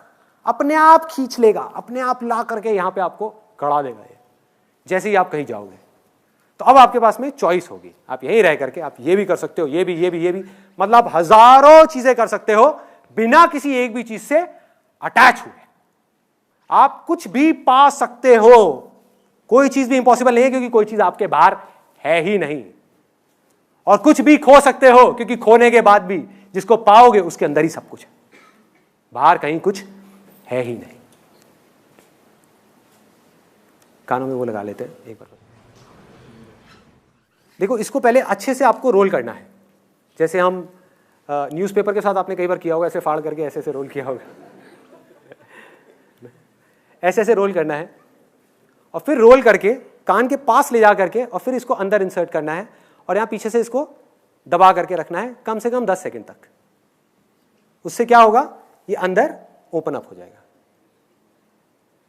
अपने आप खींच लेगा, अपने आप ला करके यहां पे आपको कड़ा देगा ये, जैसे ही आप कहीं जाओगे। तो अब आपके पास में चॉइस होगी। आप यहीं रह करके आप ये भी कर सकते हो, ये भी, ये भी, ये भी, मतलब हजारों चीजें कर सकते हो बिना किसी एक भी चीज से अटैच हुए। आप कुछ भी पा सकते हो। कोई चीज भी इंपॉसिबल नहीं है, क्योंकि कोई चीज आपके बाहर है ही नहीं। और कुछ भी खो सकते हो, क्योंकि खोने के बाद भी जिसको पाओगे उसके अंदर ही सब कुछ है, बाहर कहीं कुछ है ही नहीं। कानों में वो लगा लेते हैं एक बार। देखो, इसको पहले अच्छे से आपको रोल करना है। जैसे हम न्यूज़पेपर के साथ आपने कई बार किया होगा, ऐसे फाड़ करके ऐसे ऐसे रोल किया होगा। ऐसे ऐसे रोल करना है और फिर रोल करके कान के पास ले जा करके और फिर इसको अंदर इंसर्ट करना है और यहां पीछे से इसको दबा करके रखना है कम से कम 10 सेकंड तक। उससे क्या होगा, ये अंदर ओपन अप हो जाएगा।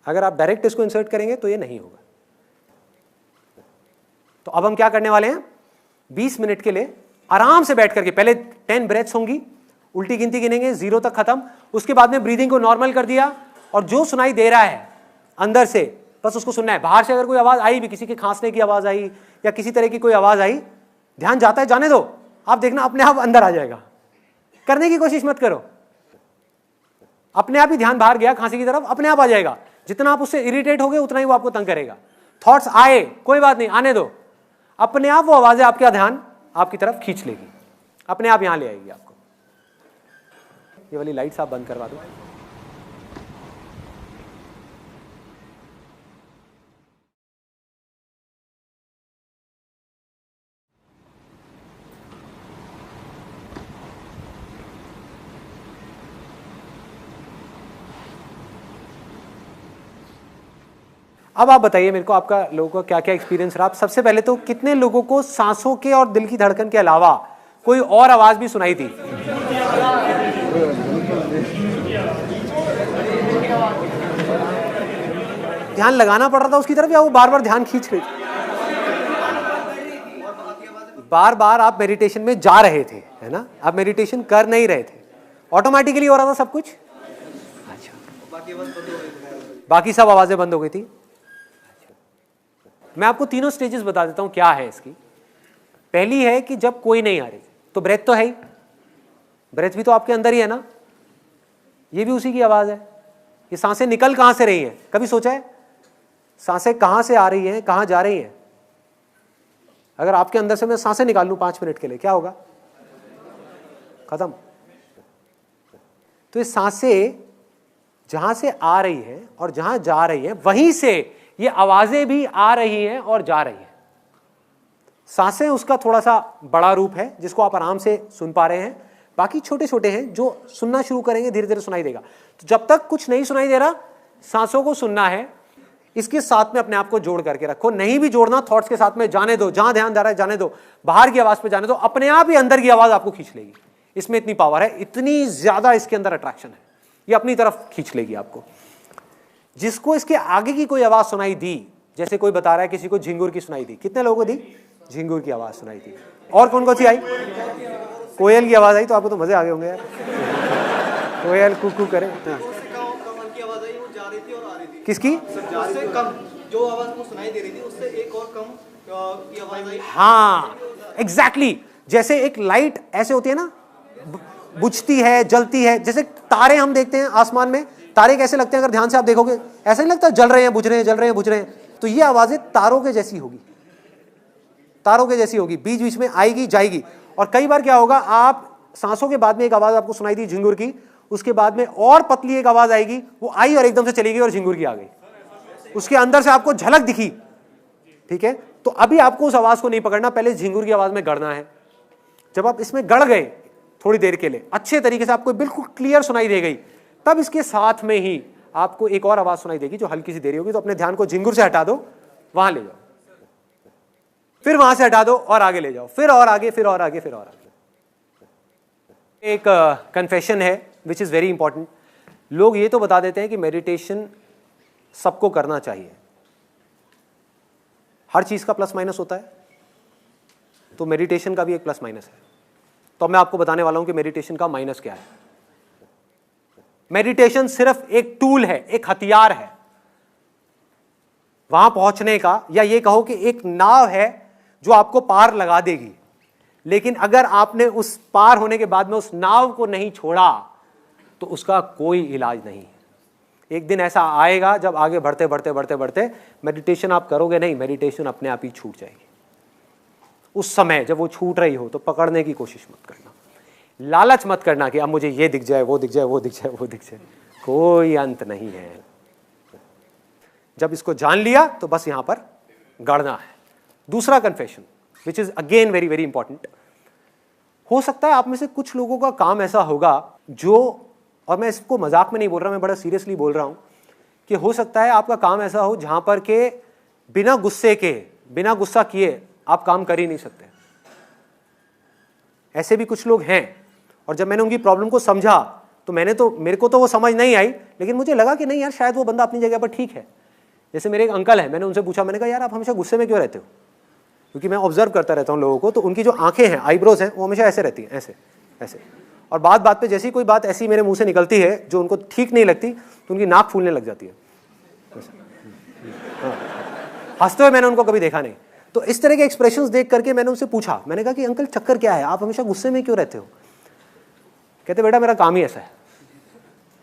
अगर आप डायरेक्ट इसको इंसर्ट करेंगे तो ये नहीं होगा। तो अब हम क्या करने वाले हैं, 20 मिनट के लिए आराम से बैठ करके, पहले 10 ब्रेथ्स होंगी, उल्टी गिनती गिनेंगे 0 तक खत्म। उसके बाद में ब्रीदिंग को नॉर्मल कर दिया और जो सुनाई दे रहा है अंदर से बस उसको सुनना है। बाहर से अगर कोई आवाज आई भी, किसी के खांसने की आवाज आई या किसी तरह की कोई आवाज आई, ध्यान जाता है, जाने दो, आप देखना अपने आप अंदर आ जाएगा। करने की कोशिश मत करो, अपने आप ही ध्यान बाहर गया खांसी की तरफ, अपने आप आ जाएगा। जितना आप उससे इरिटेट होगे उतना ही वो आपको तंग करेगा। थॉट्स आए, कोई बात नहीं, आने दो, अपने आप वो आवाजें आपका ध्यान आपकी तरफ खींच लेगी, अपने आप यहां ले आएगी आपको। ये वाली लाइट्स आप बंद करवा दो। अब आप बताइए मेरे को, आपका लोगों का क्या क्या एक्सपीरियंस रहा। सबसे पहले तो कितने लोगों को सांसों के और दिल की धड़कन के अलावा कोई और आवाज भी सुनाई थी? ध्यान लगाना पड़ रहा था उसकी तरफ या वो बार बार ध्यान खींच रही थी? बार बार आप मेडिटेशन में जा रहे थे, है ना, आप मेडिटेशन कर नहीं रहे थे, ऑटोमेटिकली हो रहा था सब कुछ। अच्छा, बाकी सब आवाजें बंद हो गई थी। मैं आपको तीनों स्टेजेस बता देता हूं क्या है इसकी। पहली है कि जब कोई नहीं आ रही, तो ब्रेथ तो है ही, ब्रेथ भी तो आपके अंदर ही है ना, ये भी उसी की आवाज है। ये सांसें निकल कहां से रही हैं, कभी सोचा है सांसें कहां से आ रही हैं, कहां जा रही हैं? अगर आपके अंदर से मैं सांसें निकाल लूं 5 मिनट के लिए, क्या होगा? खत्म। तो ये सांसें जहां से आ रही है और जहां जा रही है, वहीं से ये आवाजें भी आ रही हैं और जा रही हैं। सांसें उसका थोड़ा सा बड़ा रूप है जिसको आप आराम से सुन पा रहे हैं, बाकी छोटे छोटे हैं जो सुनना शुरू करेंगे धीरे धीरे सुनाई देगा। तो जब तक कुछ नहीं सुनाई दे रहा, सांसों को सुनना है, इसके साथ में अपने आप को जोड़ करके रखो। नहीं भी जोड़ना, थॉट्स के साथ में जाने दो, जहां ध्यान जा रहा है जाने दो, बाहर की आवाज पे जाने दो, अपने आप ही अंदर की आवाज आपको खींच लेगी। इसमें इतनी पावर है, इतनी ज्यादा इसके अंदर अट्रैक्शन है, ये अपनी तरफ खींच लेगी आपको। जिसको इसके आगे की कोई आवाज सुनाई दी, जैसे कोई बता रहा है किसी को झिंगुर की सुनाई दी, कितने लोगों को दी? झिंगुर की आवाज सुनाई दी। और कौन कौन सी आई? कोयल की आवाज आई, तो आपको तो मजे आ गए होंगे यार। कोयल कुकू करे। हाँ। किसकी? सबसे कम जो आवाज को सुनाई दे रही थी उससे एक और कम की आवाज आई। हाँ एग्जैक्टली जैसे एक लाइट ऐसे होती है ना, बुझती है, जलती है। जैसे तारे हम देखते हैं आसमान में, तारे कैसे लगते हैं? अगर ध्यान से आप देखोगे ऐसा नहीं लगता जल रहे हैं, बुझ रहे हैं, जल रहे हैं, बुझ रहे हैं। तो ये आवाजें तारों के जैसी होगी, तारों के जैसी होगी, बीच बीच में आएगी जाएगी। और कई बार क्या होगा, आप सांसों के बाद में एक आवाज आपको सुनाई दी झिंगुर की, उसके बाद में और पतली एक आवाज आएगी, वो आई और एकदम से चली गई और झिंगुर की आ गई। उसके अंदर से आपको झलक दिखी, ठीक है? तो अभी आपको उस आवाज को नहीं पकड़ना, पहले झिंगुर की आवाज में गड़ना है। जब आप इसमें गड़ गए थोड़ी देर के लिए, अच्छे तरीके से आपको बिल्कुल क्लियर सुनाई दे गई, तब इसके साथ में ही आपको एक और आवाज सुनाई देगी जो हल्की सी देरी होगी। तो अपने ध्यान को झिंगुर से हटा दो, वहां ले जाओ, फिर वहां से हटा दो और आगे ले जाओ, फिर और आगे, फिर और आगे, फिर और आगे। एक कन्फेशन है विच इज वेरी इंपॉर्टेंट। लोग ये तो बता देते हैं कि मेडिटेशन सबको करना चाहिए, हर चीज का प्लस माइनस होता है, तो मेडिटेशन का भी एक प्लस माइनस है। तो मैं आपको बताने वाला हूं कि मेडिटेशन का माइनस क्या है। मेडिटेशन सिर्फ एक टूल है, एक हथियार है वहां पहुंचने का, या ये कहो कि एक नाव है जो आपको पार लगा देगी। लेकिन अगर आपने उस पार होने के बाद में उस नाव को नहीं छोड़ा तो उसका कोई इलाज नहीं है। एक दिन ऐसा आएगा जब आगे बढ़ते बढ़ते बढ़ते बढ़ते मेडिटेशन आप करोगे नहीं, मेडिटेशन अपने आप ही छूट जाएगी। उस समय जब वो छूट रही हो तो पकड़ने की कोशिश मत करना, लालच मत करना कि अब मुझे ये दिख जाए, वो दिख जाए, वो दिख जाए, वो दिख जाए। कोई अंत नहीं है। जब इसको जान लिया तो बस यहां पर गड़ना है। दूसरा confession which is again very very important. हो सकता है आप में से कुछ लोगों का काम ऐसा होगा जो, और मैं इसको मजाक में नहीं बोल रहा, मैं बड़ा सीरियसली बोल रहा हूं, कि हो सकता है आपका काम ऐसा हो जहां पर के बिना गुस्से के, बिना गुस्सा किए आप काम कर ही नहीं सकते। ऐसे भी कुछ लोग हैं। और जब मैंने उनकी प्रॉब्लम को समझा तो मेरे को तो वो समझ नहीं आई, लेकिन मुझे लगा कि नहीं यार, शायद वो बंदा अपनी जगह पर ठीक है। जैसे मेरे एक अंकल है, मैंने उनसे पूछा, मैंने कहा यार आप हमेशा गुस्से में क्यों रहते हो? क्योंकि मैं ऑब्जर्व करता रहता हूँ लोगों को, तो उनकी जो आंखें हैं, आईब्रोज हैं, वो हमेशा ऐसे रहती हैं, ऐसे ऐसे। और बात बात पे जैसी कोई बात ऐसी मेरे मुंह से निकलती है जो उनको ठीक नहीं लगती, तो उनकी नाक फूलने लग जाती है। हंसते हुए मैंने उनको कभी देखा नहीं। तो इस तरह के एक्सप्रेशंस देख करके मैंने उनसे पूछा, मैंने कहा कि अंकल चक्कर क्या है, आप हमेशा गुस्से में क्यों रहते हो? कहते बेटा मेरा काम ही ऐसा है,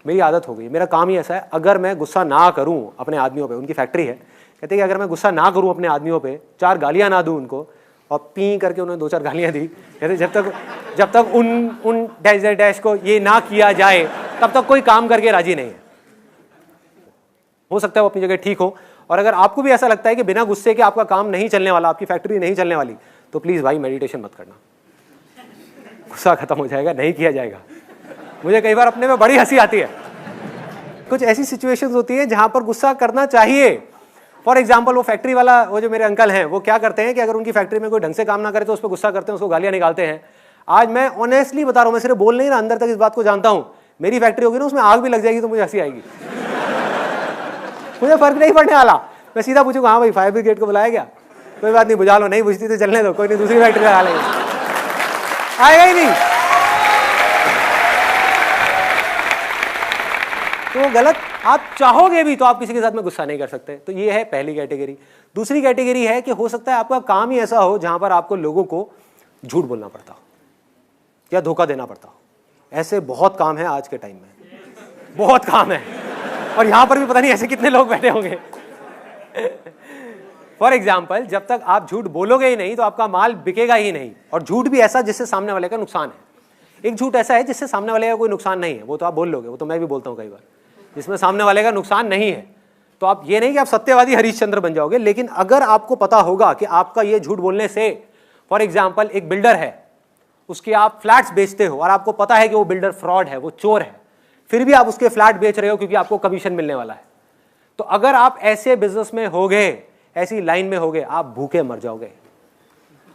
मेरी आदत हो गई, मेरा काम ही ऐसा है, अगर मैं गुस्सा ना करूं अपने आदमियों पे, उनकी फैक्ट्री है, कहते कि अगर मैं गुस्सा ना करूं अपने आदमियों पे, 4 गालियां ना दूं उनको, और पी करके उन्होंने 2-4 गालियां दी। कहते जब तक उन डैश को ये ना किया जाए तब तक कोई काम करके राजी नहीं है। हो सकता है वो अपनी जगह ठीक हो। और अगर आपको भी ऐसा लगता है कि बिना गुस्से के आपका काम नहीं चलने वाला, आपकी फैक्ट्री नहीं चलने वाली, तो प्लीज भाई मेडिटेशन मत करना, गुस्सा खत्म हो जाएगा, नहीं किया जाएगा। मुझे कई बार अपने में बड़ी हंसी आती है। कुछ ऐसी सिचुएशंस होती है जहां पर गुस्सा करना चाहिए। फॉर एग्जाम्पल वो फैक्ट्री वाला, वो जो मेरे अंकल हैं, वो क्या करते हैं कि अगर उनकी फैक्ट्री में कोई ढंग से काम ना करे तो उस पर गुस्सा करते हैं, उसको गालियां निकालते हैं। आज मैं ऑनेस्टली बता रहा हूं, मैं सिर्फ बोल नहीं रहा, अंदर तक इस बात को जानता हूं। मेरी फैक्ट्री होगी ना, उसमें आग भी लग जाएगी तो मुझे हंसी आएगी। मुझे फर्क नहीं पड़ने वाला। मैं सीधा पूछूंगा, हाँ भाई फायर ब्रिगेड को बुलाया गया? कोई बात नहीं, बुझा लो, नहीं बुझती तो चलने दो, कोई नहीं, दूसरी फैक्ट्री लगा लेंगे। आएगा ही नहीं तो गलत। आप चाहोगे भी तो आप किसी के साथ में गुस्सा नहीं कर सकते। तो ये है पहली कैटेगरी। दूसरी कैटेगरी है कि हो सकता है आपका काम ही ऐसा हो जहां पर आपको लोगों को झूठ बोलना पड़ता हो या धोखा देना पड़ता हो। ऐसे बहुत काम है आज के टाइम में, बहुत काम है। और यहां पर भी पता नहीं ऐसे कितने लोग बैठे होंगे। फॉर एग्जाम्पल, जब तक आप झूठ बोलोगे ही नहीं तो आपका माल बिकेगा ही नहीं। और झूठ भी ऐसा जिससे सामने वाले का नुकसान है। एक झूठ ऐसा है जिससे सामने वाले का कोई नुकसान नहीं है, वो तो आप बोल लोगे, वो तो मैं भी बोलता हूँ कई बार, जिसमें सामने वाले का नुकसान नहीं है। तो आप ये नहीं कि आप सत्यवादी हरीशचंद्र बन जाओगे, लेकिन अगर आपको पता होगा कि आपका ये झूठ बोलने से, फॉर एग्जाम्पल एक बिल्डर है, उसके आप फ्लैट्स बेचते हो और आपको पता है कि वो बिल्डर फ्रॉड है, वो चोर है, फिर भी आप उसके फ्लैट बेच रहे हो क्योंकि आपको कमीशन मिलने वाला है। तो अगर आप ऐसे बिजनेस में होगे, ऐसी लाइन में होगे, आप भूखे मर जाओगे।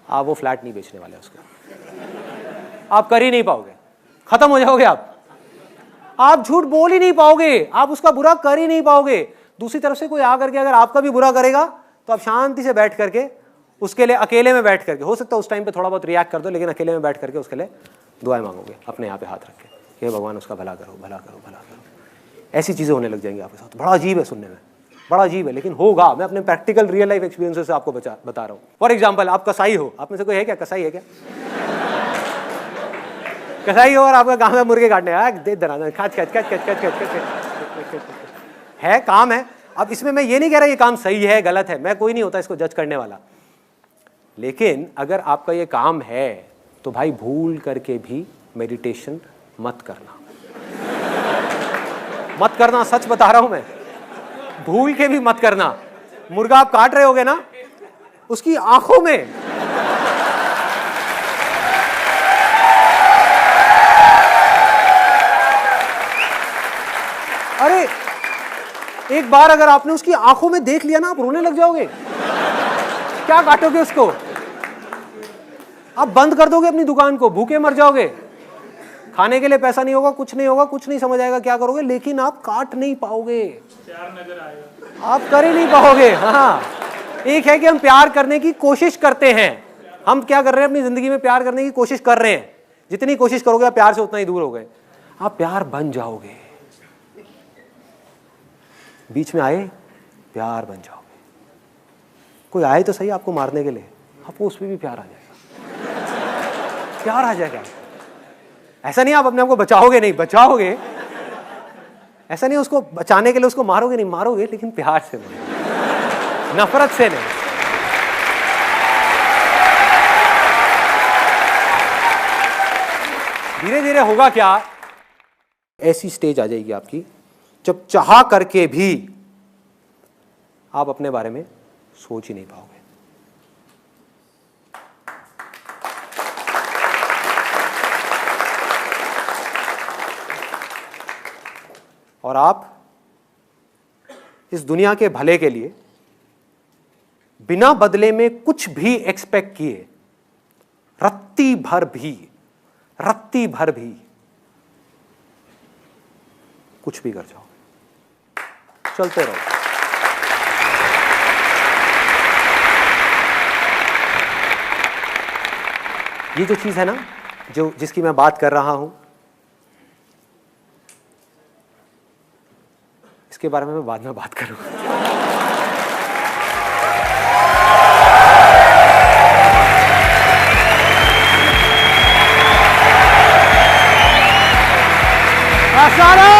आप वो फ्लैट नहीं बेचने वाले उसको, आप कर ही नहीं पाओगे, खत्म हो जाओगे आप झूठ बोल ही नहीं पाओगे, आप उसका बुरा कर ही नहीं पाओगे। दूसरी तरफ से कोई आकर के अगर आपका भी बुरा करेगा तो आप शांति से बैठ करके उसके लिए, अकेले में बैठ करके, हो सकता है उस टाइम पे थोड़ा बहुत रिएक्ट कर दो, लेकिन अकेले में बैठ करके उसके लिए दुआएं मांगोगे, अपने यहाँ पे हाथ रख के, हे भगवान उसका भला करो, भला करो, भला करो। ऐसी चीजें होने लग जाएंगी आपके साथ। बड़ा अजीब है सुनने में, बड़ा अजीब है, लेकिन होगा। मैं अपने प्रैक्टिकल रियल लाइफ एक्सपीरियंसेस से आपको बता रहा हूँ। फॉर एग्जाम्पल, आप कसाई हो, आप में से कोई है क्या कसाई है क्या? कसाई हो और आपका काम है मुर्गे काटने, है काम है। अब इसमें मैं ये नहीं कह रहा ये काम सही है गलत है, मैं कोई नहीं होता इसको जज करने वाला, लेकिन अगर आपका ये काम है तो भाई भूल करके भी मेडिटेशन मत करना, मत करना, सच बता रहा हूं मैं, भूल के भी मत करना। मुर्गा आप काट रहे होगे ना, उसकी आंखों में अरे एक बार अगर आपने उसकी आंखों में देख लिया ना, आप रोने लग जाओगे। क्या काटोगे उसको? आप बंद कर दोगे अपनी दुकान को, भूखे मर जाओगे, खाने के लिए पैसा नहीं होगा, कुछ नहीं होगा, कुछ नहीं समझ आएगा क्या करोगे, लेकिन आप काट नहीं पाओगे, प्यार नजर आएगा, आप कर ही नहीं पाओगे। हाँ, एक है कि हम प्यार करने की कोशिश करते हैं, हम क्या कर रहे हैं अपनी जिंदगी में, प्यार करने की कोशिश कर रहे हैं। जितनी कोशिश करोगे आप प्यार से उतना ही दूर हो गए, आप प्यार बन जाओगे। बीच में आए प्यार बन जाओगे। कोई आए तो सही आपको मारने के लिए, आपको उसमें भी प्यार आ जाएगा, प्यार आ जाएगा। ऐसा नहीं आप अपने आप को बचाओगे, नहीं बचाओगे, ऐसा नहीं उसको बचाने के लिए उसको मारोगे, नहीं मारोगे, लेकिन प्यार से मारोगे, नफरत से नहीं। धीरे धीरे होगा क्या, ऐसी स्टेज आ जाएगी आपकी जब चाह करके भी आप अपने बारे में सोच ही नहीं पाओगे। और आप इस दुनिया के भले के लिए बिना बदले में कुछ भी एक्सपेक्ट किए रत्ती भर भी कुछ भी कर जाओ, चलते रहो। ये जो चीज है ना, जो जिसकी मैं बात कर रहा हूं, इसके बारे में मैं बाद में बात करूंगा। सारा